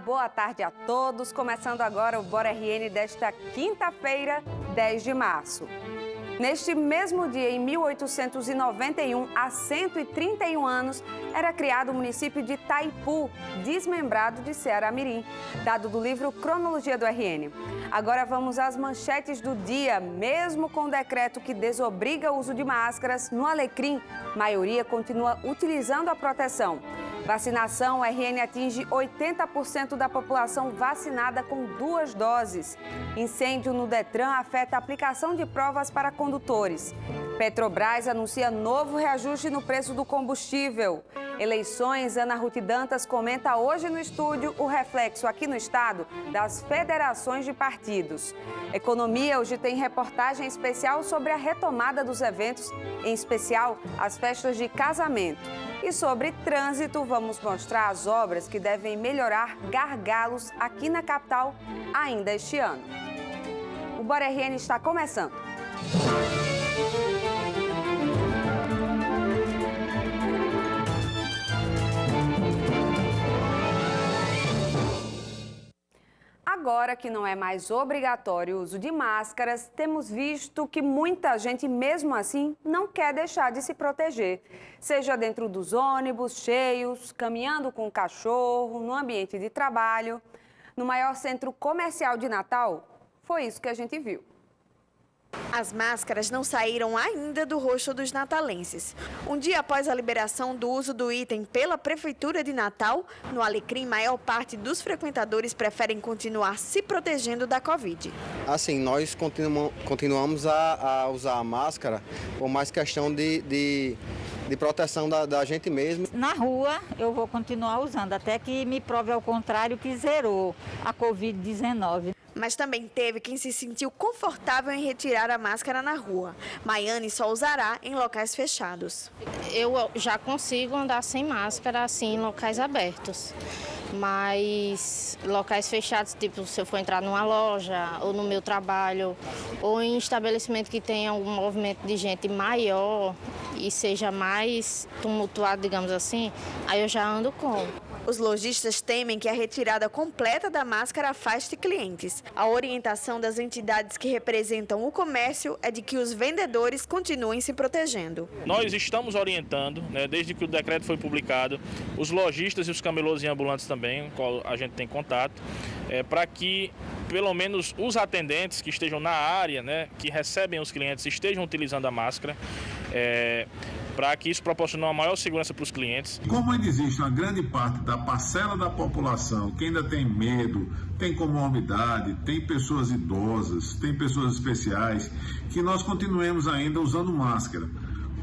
boa tarde a todos. Começando agora o Bora RN desta quinta-feira, 10 de março. Neste mesmo dia, em 1891, há 131 anos, era criado o município de Itaipu, desmembrado de Ceará-Mirim, dado do livro Cronologia do RN. Agora vamos às manchetes do dia. Mesmo com o decreto que desobriga o uso de máscaras, no Alecrim, maioria continua utilizando a proteção. Vacinação, o RN atinge 80% da população vacinada com 2 doses. Incêndio no Detran afeta a aplicação de provas para condutores. Petrobras anuncia novo reajuste no preço do combustível. Eleições, Ana Ruth Dantas comenta hoje no estúdio o reflexo aqui no estado das federações de partidos. Economia, hoje tem reportagem especial sobre a retomada dos eventos, em especial as festas de casamento. E sobre trânsito, vamos mostrar as obras que devem melhorar gargalos aqui na capital ainda este ano. O Bora RN está começando. Agora que não é mais obrigatório o uso de máscaras, temos visto que muita gente, mesmo assim, não quer deixar de se proteger. Seja dentro dos ônibus cheios, caminhando com o cachorro, no ambiente de trabalho. No maior centro comercial de Natal, foi isso que a gente viu. As máscaras não saíram ainda do rosto dos natalenses. Um dia após a liberação do uso do item pela Prefeitura de Natal, no Alecrim, maior parte dos frequentadores preferem continuar se protegendo da Covid. Assim, nós continuamos a usar a máscara por mais questão de proteção da gente mesmo. Na rua eu vou continuar usando, até que me prove ao contrário que zerou a Covid-19. Mas também teve quem se sentiu confortável em retirar a máscara na rua. Maiane só usará em locais fechados. Eu já consigo andar sem máscara assim em locais abertos. Mas locais fechados, tipo se eu for entrar numa loja ou no meu trabalho ou em estabelecimento que tenha um movimento de gente maior e seja mais tumultuado, digamos assim, aí eu já ando com. Os lojistas temem que a retirada completa da máscara afaste clientes. A orientação das entidades que representam o comércio é de que os vendedores continuem se protegendo. Nós estamos orientando, desde que o decreto foi publicado, os lojistas e os camelôs e ambulantes também, com qual a gente tem contato, para que pelo menos os atendentes que estejam na área, que recebem os clientes, estejam utilizando a máscara, para que isso proporcione uma maior segurança para os clientes. Como ainda existe uma grande parte da parcela da população que ainda tem medo, tem comorbidade, tem pessoas idosas, tem pessoas especiais, que nós continuemos ainda usando máscara.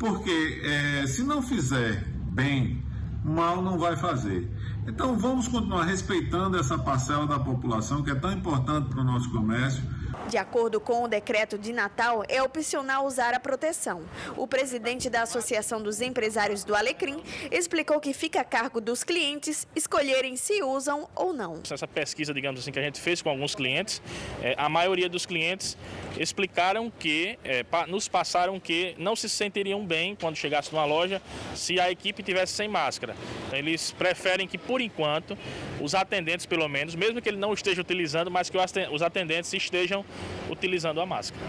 Porque se não fizer bem, mal não vai fazer. Então vamos continuar respeitando essa parcela da população que é tão importante para o nosso comércio. De acordo com o decreto de Natal, é opcional usar a proteção. O presidente da Associação dos Empresários do Alecrim explicou que fica a cargo dos clientes escolherem se usam ou não. Essa pesquisa, digamos assim, que a gente fez com alguns clientes, a maioria dos clientes explicaram que, nos passaram que não se sentiriam bem quando chegasse numa loja se a equipe tivesse sem máscara. Então, eles preferem que, por enquanto, os atendentes, pelo menos, mesmo que ele não esteja utilizando, mas que os atendentes estejam utilizando a máscara.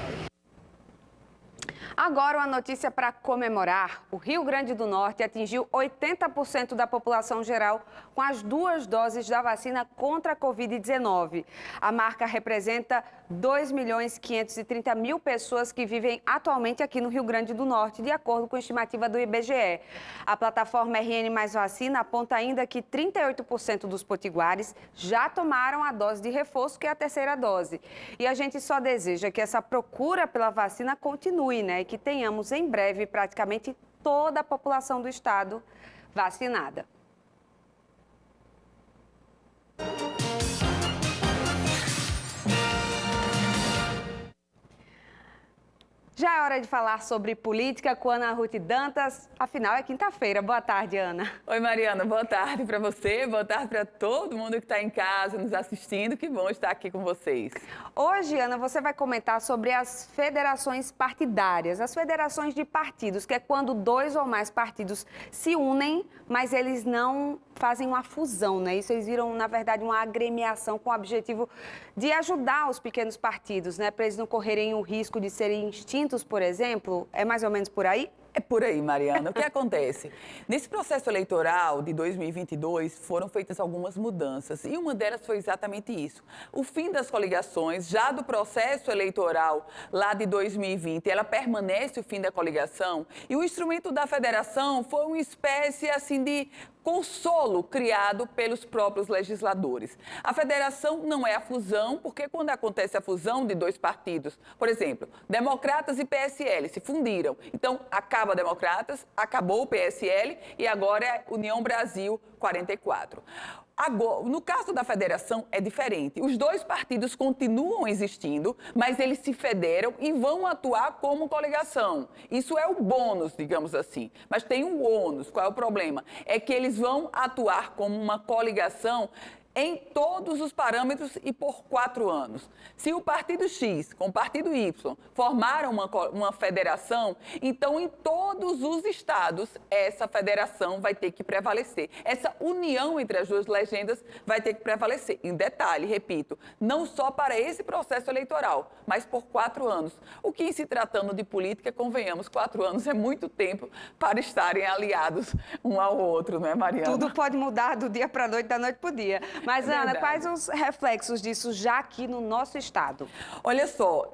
Agora uma notícia para comemorar. O Rio Grande do Norte atingiu 80% da população geral com as 2 doses da vacina contra a Covid-19. A marca representa 2.530.000 pessoas que vivem atualmente aqui no Rio Grande do Norte, de acordo com a estimativa do IBGE. A plataforma RN Mais Vacina aponta ainda que 38% dos potiguares já tomaram a dose de reforço, que é a 3ª dose. E a gente só deseja que essa procura pela vacina continue, E que tenhamos em breve praticamente toda a população do estado vacinada. Já é hora de falar sobre política com Ana Ruth Dantas. Afinal, é quinta-feira. Boa tarde, Ana. Oi, Mariana. Boa tarde para você, boa tarde para todo mundo que está em casa nos assistindo. Que bom estar aqui com vocês. Hoje, Ana, você vai comentar sobre as federações partidárias, as federações de partidos, que é quando 2 ou mais partidos se unem, mas eles não fazem uma fusão, né? Isso eles viram, na verdade, uma agremiação com o objetivo de ajudar os pequenos partidos, né? Para eles não correrem o risco de serem extintos, por exemplo. É mais ou menos por aí? É por aí, Mariana. O que acontece? Nesse processo eleitoral de 2022, foram feitas algumas mudanças e uma delas foi exatamente isso. O fim das coligações, já do processo eleitoral lá de 2020, ela permanece o fim da coligação e o instrumento da federação foi uma espécie assim de consolo criado pelos próprios legisladores. A federação não é a fusão, porque quando acontece a fusão de 2 partidos, por exemplo, Democratas e PSL se fundiram. Então, acaba Democratas, acabou o PSL e agora é União Brasil 44. Agora, no caso da federação, é diferente. Os 2 partidos continuam existindo, mas eles se federam e vão atuar como coligação. Isso é o bônus, digamos assim. Mas tem um ônus. Qual é o problema? É que eles vão atuar como uma coligação em todos os parâmetros e por 4 anos. Se o partido X com o partido Y formaram uma federação, então em todos os estados essa federação vai ter que prevalecer. Essa união entre as 2 legendas vai ter que prevalecer. Em detalhe, repito, não só para esse processo eleitoral, mas por 4 anos. O que, em se tratando de política, convenhamos, 4 anos é muito tempo para estarem aliados um ao outro, não é, Mariana? Tudo pode mudar do dia para a noite, da noite para o dia. Mas, É Ana, verdade. quais os reflexos disso já aqui no nosso estado? Olha só,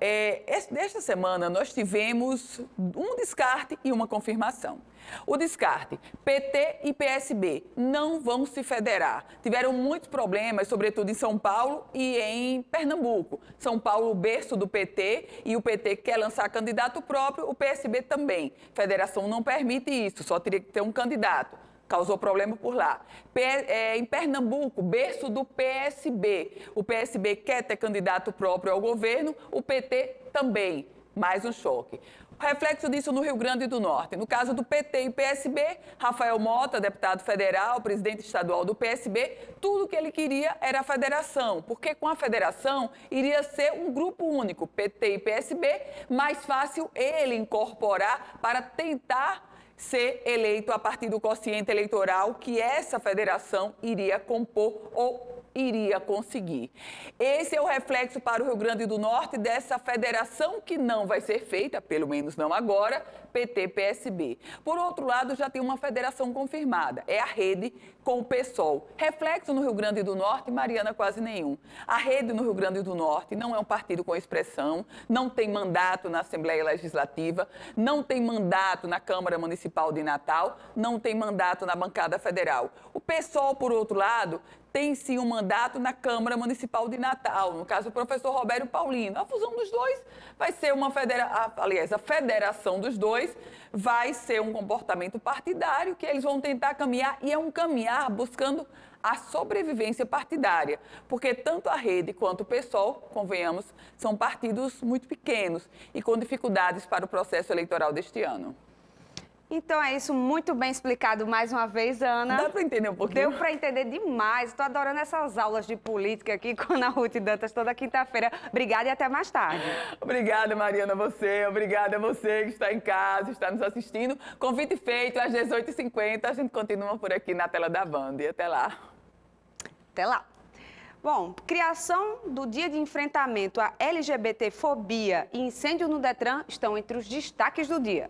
nesta semana nós tivemos um descarte e uma confirmação. O descarte, PT e PSB não vão se federar. Tiveram muitos problemas, sobretudo em São Paulo e em Pernambuco. São Paulo, o berço do PT, e o PT quer lançar candidato próprio, o PSB também. Federação não permite isso, só teria que ter um candidato. Causou problema por lá. Em Pernambuco, berço do PSB. O PSB quer ter candidato próprio ao governo, o PT também. Mais um choque. O reflexo disso no Rio Grande do Norte. No caso do PT e PSB, Rafael Mota, deputado federal, presidente estadual do PSB, tudo que ele queria era a federação, porque com a federação iria ser um grupo único, PT e PSB, mais fácil ele incorporar para tentar ser eleito a partir do quociente eleitoral que essa federação iria compor ou iria conseguir. Esse é o reflexo para o Rio Grande do Norte dessa federação que não vai ser feita, pelo menos não agora, PT-PSB. Por outro lado, já tem uma federação confirmada, é a Rede com o PSOL. Reflexo no Rio Grande do Norte, Mariana, quase nenhum. A Rede no Rio Grande do Norte não é um partido com expressão, não tem mandato na Assembleia Legislativa, não tem mandato na Câmara Municipal de Natal, não tem mandato na bancada federal. O PSOL, por outro lado, tem sim um mandato na Câmara Municipal de Natal, no caso o professor Roberto Paulino. A fusão dos dois vai ser uma a federação dos dois vai ser um comportamento partidário que eles vão tentar caminhar, e é um caminhar buscando a sobrevivência partidária, porque tanto a Rede quanto o PSOL, convenhamos, são partidos muito pequenos e com dificuldades para o processo eleitoral deste ano. Então é isso, muito bem explicado mais uma vez, Ana. Dá para entender um pouquinho? Deu para entender demais. Estou adorando essas aulas de política aqui com a Ana Ruth Dantas toda quinta-feira. Obrigada e até mais tarde. Obrigada, Mariana, obrigada a você que está em casa, está nos assistindo. Convite feito às 18h50, a gente continua por aqui na tela da Band. E até lá. Até lá. Bom, criação do Dia de Enfrentamento à LGBTfobia e incêndio no Detran estão entre os destaques do dia.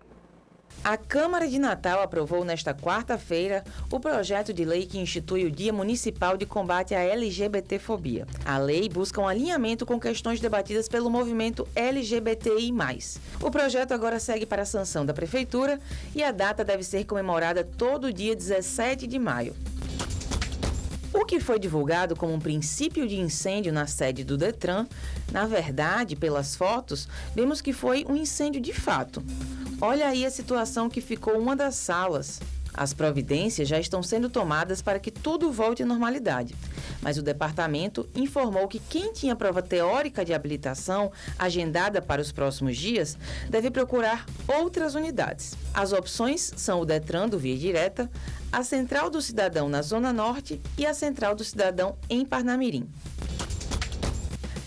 A Câmara de Natal aprovou nesta quarta-feira o projeto de lei que institui o Dia Municipal de Combate à LGBTfobia. A lei busca um alinhamento com questões debatidas pelo movimento LGBTI+. O projeto agora segue para a sanção da Prefeitura e a data deve ser comemorada todo dia 17 de maio. O que foi divulgado como um princípio de incêndio na sede do Detran, na verdade, pelas fotos, vemos que foi um incêndio de fato. Olha aí a situação que ficou uma das salas. As providências já estão sendo tomadas para que tudo volte à normalidade. mas o departamento informou que quem tinha prova teórica de habilitação agendada para os próximos dias deve procurar outras unidades. As opções são o Detran do Via Direta, a Central do Cidadão na Zona Norte e a Central do Cidadão em Parnamirim.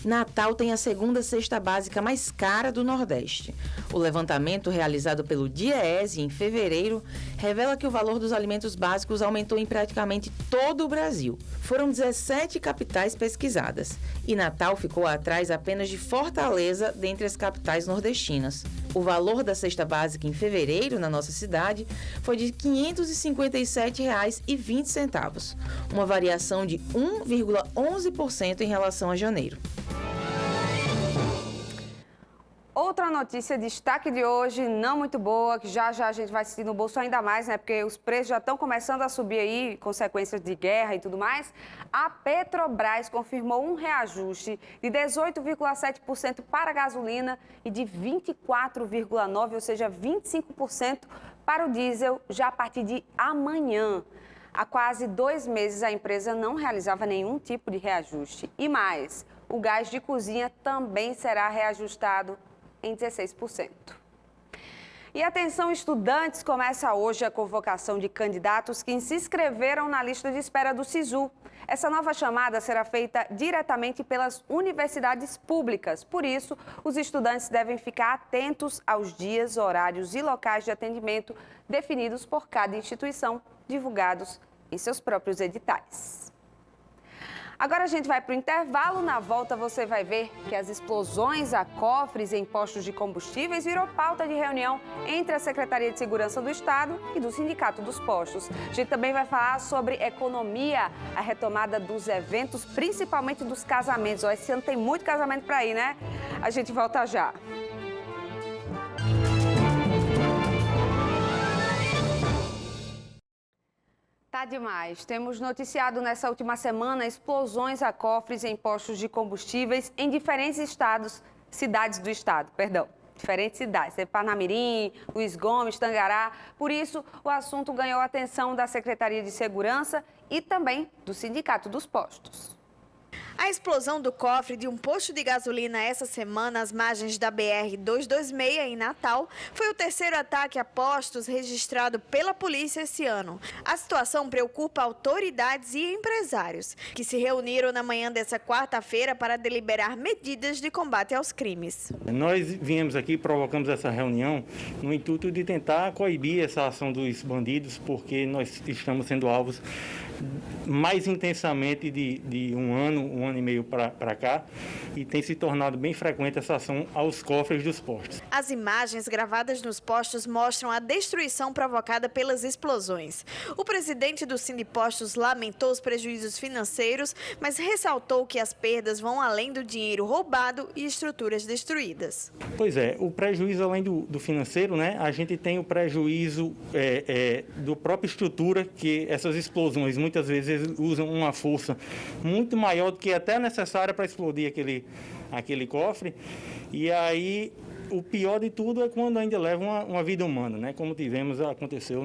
Natal tem a segunda cesta básica mais cara do Nordeste. O levantamento realizado pelo DIEESE em fevereiro revela que o valor dos alimentos básicos aumentou em praticamente todo o Brasil. Foram 17 capitais pesquisadas e Natal ficou atrás apenas de Fortaleza dentre as capitais nordestinas. O valor da cesta básica em fevereiro na nossa cidade foi de R$ 557,20, uma variação de 1,11% em relação a janeiro. Outra notícia, destaque de hoje, não muito boa, que já a gente vai sentir no bolso ainda mais, né? Porque os preços já estão começando a subir aí, consequências de guerra e tudo mais. A Petrobras confirmou um reajuste de 18,7% para a gasolina e de 24,9%, ou seja, 25% para o diesel já a partir de amanhã. Há quase 2 meses a empresa não realizava nenhum tipo de reajuste. E mais, o gás de cozinha também será reajustado em 16%. E atenção, estudantes, começa hoje a convocação de candidatos que se inscreveram na lista de espera do SISU. Essa nova chamada será feita diretamente pelas universidades públicas. Por isso, os estudantes devem ficar atentos aos dias, horários e locais de atendimento definidos por cada instituição, divulgados em seus próprios editais. Agora a gente vai para o intervalo. Na volta você vai ver que as explosões a cofres em postos de combustíveis virou pauta de reunião entre a Secretaria de Segurança do Estado e do Sindicato dos Postos. A gente também vai falar sobre economia, a retomada dos eventos, principalmente dos casamentos. Esse ano tem muito casamento para ir, né? A gente volta já. Tá demais. Temos noticiado nessa última semana explosões a cofres em postos de combustíveis em diferentes cidades do estado. Diferentes cidades, Parnamirim, Luiz Gomes, Tangará. Por isso, o assunto ganhou a atenção da Secretaria de Segurança e também do Sindicato dos Postos. A explosão do cofre de um posto de gasolina essa semana às margens da BR-226 em Natal foi o terceiro ataque a postos registrado pela polícia esse ano. A situação preocupa autoridades e empresários, que se reuniram na manhã dessa quarta-feira para deliberar medidas de combate aos crimes. Nós viemos aqui, provocamos essa reunião no intuito de tentar coibir essa ação dos bandidos, porque nós estamos sendo alvos mais intensamente de um ano e meio para cá, e tem se tornado bem frequente essa ação aos cofres dos postos. As imagens gravadas nos postos mostram a destruição provocada pelas explosões. O presidente do Sindipostos lamentou os prejuízos financeiros, mas ressaltou que as perdas vão além do dinheiro roubado e estruturas destruídas. Pois é, o prejuízo além do financeiro, né? A gente tem o prejuízo do própria estrutura, que essas explosões muitas vezes usam uma força muito maior do que até necessária para explodir aquele cofre. E aí, o pior de tudo é quando ainda leva uma vida humana, né? Como aconteceu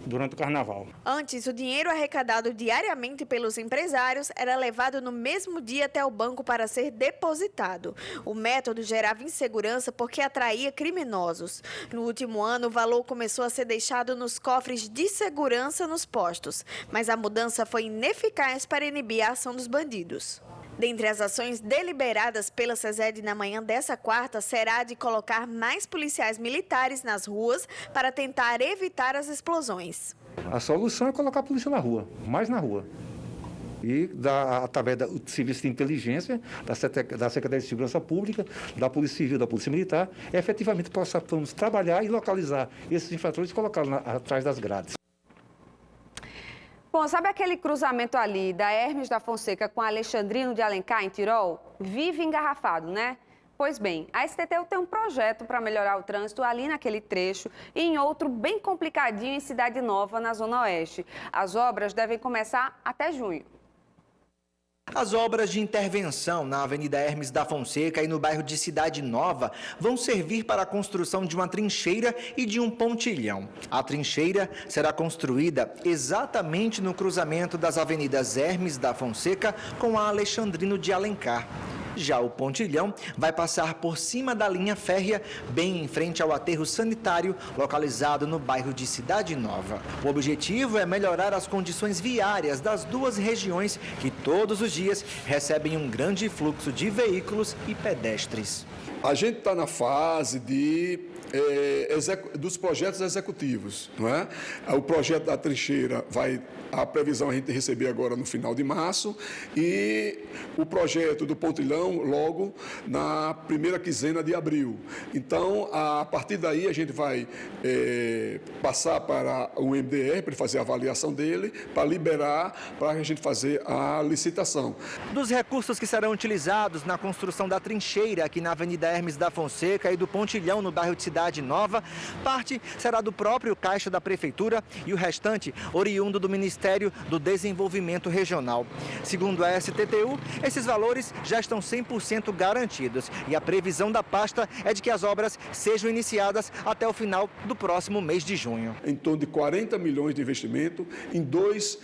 durante o Carnaval. Antes, o dinheiro arrecadado diariamente pelos empresários era levado no mesmo dia até o banco para ser depositado. O método gerava insegurança porque atraía criminosos. No último ano, o valor começou a ser deixado nos cofres de segurança nos postos, mas a mudança foi ineficaz para inibir a ação dos bandidos. Dentre as ações deliberadas pela SESED na manhã dessa quarta, será de colocar mais policiais militares nas ruas para tentar evitar as explosões. A solução é colocar a polícia na rua, mais na rua. E, através do serviço de inteligência, da Secretaria de Segurança Pública, da Polícia Civil, da Polícia Militar, efetivamente possamos trabalhar e localizar esses infratores e colocá-los atrás das grades. Bom, sabe aquele cruzamento ali da Hermes da Fonseca com Alexandrino de Alencar, em Tirol? Vive engarrafado, né? Pois bem, a STTU tem um projeto para melhorar o trânsito ali naquele trecho e em outro bem complicadinho em Cidade Nova, na Zona Oeste. As obras devem começar até junho. As obras de intervenção na Avenida Hermes da Fonseca e no bairro de Cidade Nova vão servir para a construção de uma trincheira e de um pontilhão. A trincheira será construída exatamente no cruzamento das avenidas Hermes da Fonseca com a Alexandrino de Alencar. Já o pontilhão vai passar por cima da linha férrea, bem em frente ao aterro sanitário, localizado no bairro de Cidade Nova. O objetivo é melhorar as condições viárias das duas regiões, que todos os dias recebem um grande fluxo de veículos e pedestres. A gente está na fase dos projetos executivos, não é? O projeto da trincheira a previsão a gente receber agora no final de março e o projeto do pontilhão logo na primeira quinzena de abril. Então, a partir daí a gente vai passar para o MDR para fazer a avaliação dele, para liberar, para a gente fazer a licitação. Dos recursos que serão utilizados na construção da trincheira aqui na Avenida Hermes da Fonseca e do pontilhão no bairro de Cidade Nova, parte será do próprio caixa da Prefeitura e o restante oriundo do Ministério do Desenvolvimento Regional. Segundo a STTU, esses valores já estão 100% garantidos e a previsão da pasta é de que as obras sejam iniciadas até o final do próximo mês de junho. Em torno de 40 milhões de investimento em dois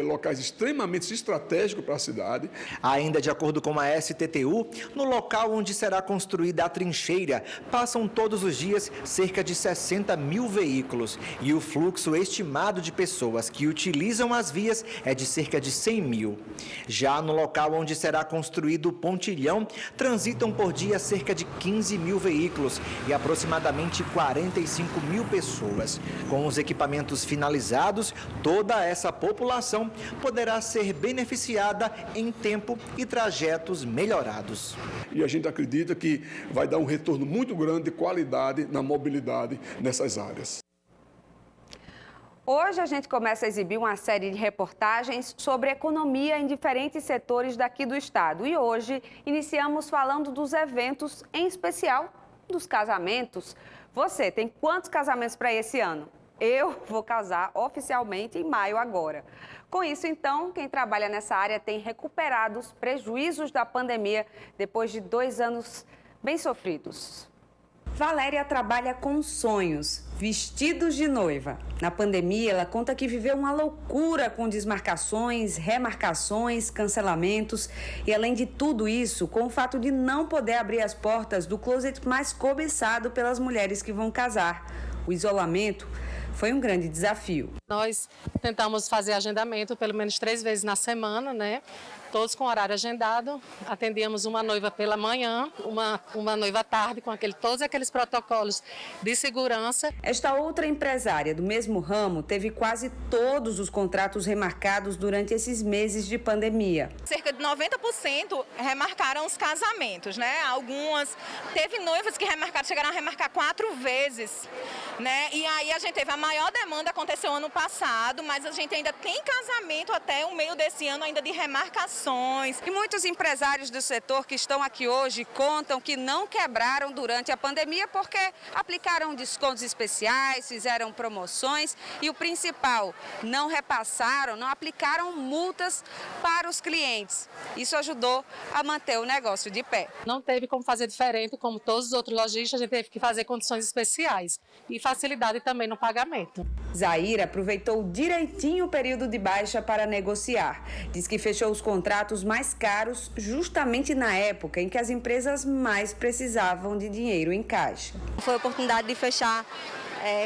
locais extremamente estratégicos para a cidade. Ainda de acordo com a STTU, no local onde será construída a trincheira, passam todos os dias cerca de 60 mil veículos e o fluxo estimado de pessoas que utilizam as vias é de cerca de 100 mil. Já no local onde será construído o pontilhão, transitam por dia cerca de 15 mil veículos e aproximadamente 45 mil pessoas. Com os equipamentos finalizados, toda essa população poderá ser beneficiada em tempo e trajetos melhorados. E a gente acredita que vai dar um retorno muito grande de qualidade na mobilidade nessas áreas. Hoje a gente começa a exibir uma série de reportagens sobre economia em diferentes setores daqui do estado. E hoje iniciamos falando dos eventos, em especial dos casamentos. Você tem quantos casamentos para esse ano? Eu vou casar oficialmente em maio agora. Com isso, então, quem trabalha nessa área tem recuperado os prejuízos da pandemia depois de 2 anos bem sofridos. Valéria trabalha com sonhos, vestidos de noiva. Na pandemia, ela conta que viveu uma loucura com desmarcações, remarcações, cancelamentos e, além de tudo isso, com o fato de não poder abrir as portas do closet mais cobiçado pelas mulheres que vão casar. O isolamento foi um grande desafio. Nós tentamos fazer agendamento pelo menos 3 vezes na semana, né? Todos com horário agendado. Atendíamos uma noiva pela manhã, uma noiva à tarde, com todos aqueles protocolos de segurança. Esta outra empresária do mesmo ramo teve quase todos os contratos remarcados durante esses meses de pandemia. Cerca de 90% remarcaram os casamentos, né? Algumas, teve noivas que chegaram a remarcar 4 vezes, né? E aí a gente teve a maior demanda, aconteceu ano passado, mas a gente ainda tem casamento até o meio desse ano ainda de remarcação. E muitos empresários do setor que estão aqui hoje contam que não quebraram durante a pandemia porque aplicaram descontos especiais, fizeram promoções e o principal, não repassaram, não aplicaram multas para os clientes. Isso ajudou a manter o negócio de pé. Não teve como fazer diferente, como todos os outros lojistas, a gente teve que fazer condições especiais e facilidade também no pagamento. Zaira aproveitou direitinho o período de baixa para negociar. Diz que fechou os contratos mais caros justamente na época em que as empresas mais precisavam de dinheiro em caixa. Foi a oportunidade de fechar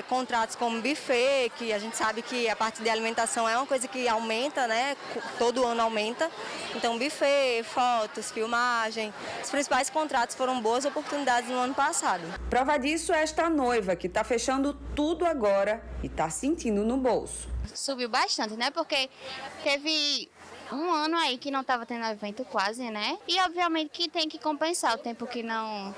contratos como buffet, que a gente sabe que a parte de alimentação é uma coisa que aumenta, né? Todo ano aumenta. Então, buffet, fotos, filmagem, os principais contratos foram boas oportunidades no ano passado. Prova disso é esta noiva que está fechando tudo agora e está sentindo no bolso. Subiu bastante, né? Porque teve um ano aí que não estava tendo evento quase, né? E obviamente que tem que compensar o tempo que não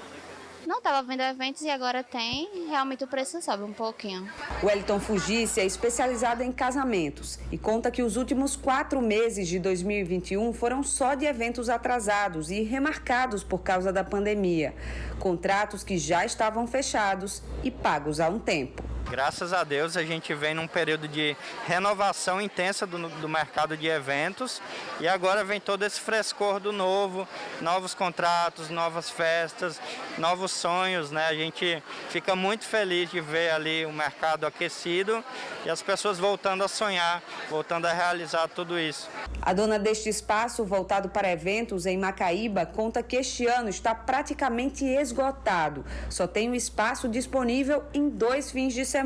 estava vendo eventos e agora tem, realmente o preço sobe um pouquinho. O Wellington Fugice é especializado em casamentos e conta que os últimos 4 meses de 2021 foram só de eventos atrasados e remarcados por causa da pandemia. Contratos que já estavam fechados e pagos há um tempo. Graças a Deus a gente vem num período de renovação intensa do mercado de eventos e agora vem todo esse frescor do novo, novos contratos, novas festas, novos sonhos, né? A gente fica muito feliz de ver ali o mercado aquecido e as pessoas voltando a sonhar, voltando a realizar tudo isso. A dona deste espaço voltado para eventos em Macaíba conta que este ano está praticamente esgotado. Só tem um espaço disponível em 2 fins de semana.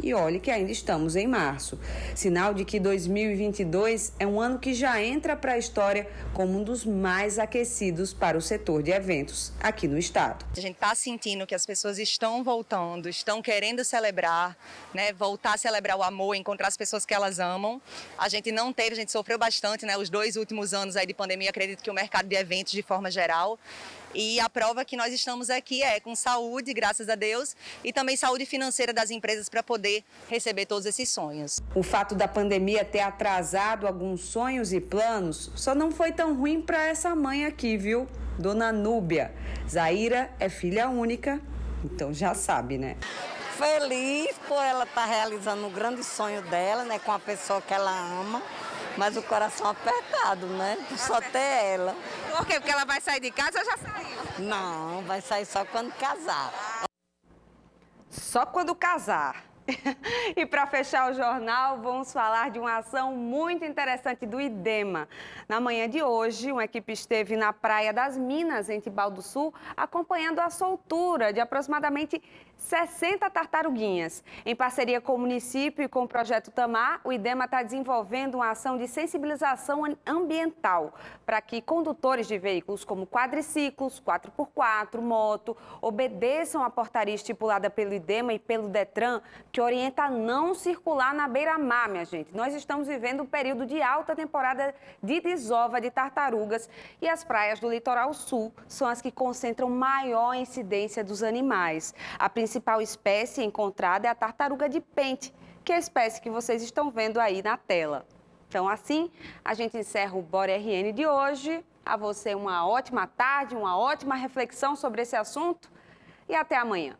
E olhe que ainda estamos em março. Sinal de que 2022 é um ano que já entra para a história como um dos mais aquecidos para o setor de eventos aqui no estado. A gente está sentindo que as pessoas estão voltando, estão querendo celebrar, né? Voltar a celebrar o amor, encontrar as pessoas que elas amam. A gente não teve, a gente sofreu bastante, né? Os 2 últimos anos aí de pandemia, acredito que o mercado de eventos de forma geral. E a prova que nós estamos aqui é com saúde, graças a Deus, e também saúde financeira das empresas para poder receber todos esses sonhos. O fato da pandemia ter atrasado alguns sonhos e planos só não foi tão ruim para essa mãe aqui, viu? Dona Núbia. Zaira é filha única, então já sabe, né? Feliz por ela estar realizando um grande sonho dela, né, com a pessoa que ela ama. Mas o coração apertado, né? Só ter ela. Por quê? Porque ela vai sair de casa ou já saiu? Não, vai sair só quando casar. Só quando casar. E para fechar o jornal, vamos falar de uma ação muito interessante do IDEMA. Na manhã de hoje, uma equipe esteve na Praia das Minas, em Tibau do Sul, acompanhando a soltura de aproximadamente 60 tartaruguinhas. Em parceria com o município e com o Projeto Tamar, o IDEMA está desenvolvendo uma ação de sensibilização ambiental para que condutores de veículos como quadriciclos, 4x4, moto, obedeçam à portaria estipulada pelo IDEMA e pelo DETRAN, que orienta a não circular na beira-mar, minha gente. Nós estamos vivendo um período de alta temporada de desova de tartarugas e as praias do litoral sul são as que concentram maior incidência dos animais. A principal espécie encontrada é a tartaruga de pente, que é a espécie que vocês estão vendo aí na tela. Então, assim, a gente encerra o Bora RN de hoje. A você uma ótima tarde, uma ótima reflexão sobre esse assunto e até amanhã.